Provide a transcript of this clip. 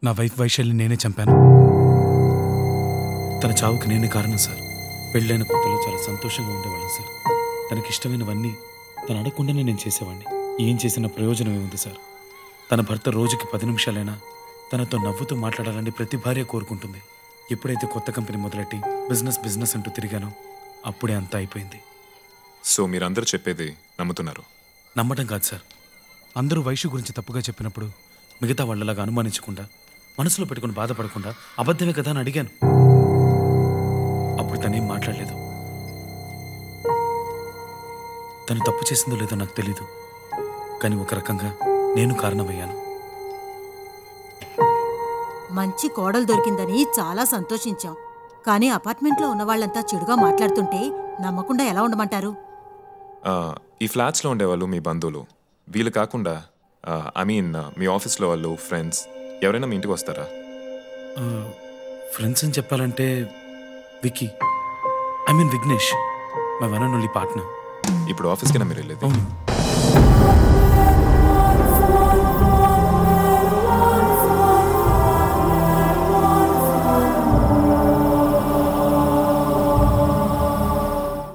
నా వైఫ్ వైశాలిని నేనే చంపాను. తన చావుకి నేనే కారణం సార్. పెళ్ళైన కొత్తలో చాలా సంతోషంగా ఉండేవాళ్ళం సార్. తనకి ఇష్టమైనవన్నీ తను అడగకుండానే నేను చేసేవాడిని. ఏం చేసిన ప్రయోజనం ఏముంది సార్? తన భర్త రోజుకి 10 నిమిషాలైనా తనతో నవ్వుతూ మాట్లాడాలని ప్రతి భార్య కోరుకుంటుంది. ఎప్పుడైతే కొత్త కంపెనీ మొదలెట్టి బిజినెస్ అంటూ తిరిగానో అప్పుడే అంతా అయిపోయింది. సో మీరందరూ చెప్పేది నమ్ముతున్నారు? నమ్మటం కాదు సార్. అందరూ వైషు గురించి తప్పుగా చెప్పినప్పుడు మిగతా వాళ్ళలాగా అనుమానించకుండా, మనసులో పెట్టుకుని బాధపడకుండా అబద్ధమే కదా అని అడిగాను. అప్పుడు తనేం మాట్లాడలేదు. తను తప్పు చేసిందో లేదో నాకు తెలీదు, కానీ ఒక రకంగా నేను కారణమయ్యాను. మంచి కోడలు దొరికిందని చాలా సంతోషించాం. కానీ అపార్ట్మెంట్లో ఉన్న వాళ్ళంతా చెడుగా మాట్లాడుతుంటే నమ్మకుండా ఎలా ఉండమంటారు? ఈ ఫ్లాట్స్లో ఉండేవాళ్ళు మీ బంధువులు, వీళ్ళు కాకుండా మీ ఆఫీస్లో వాళ్ళు, ఫ్రెండ్స్ ఎవరైనా మీ ఇంటికి వస్తారా? ఫ్రెండ్స్ అని చెప్పాలంటే Vicky, Vignesh, my one and only partner. ఇప్పుడు ఆఫీస్కి మీరు వెళ్ళేది? అవును.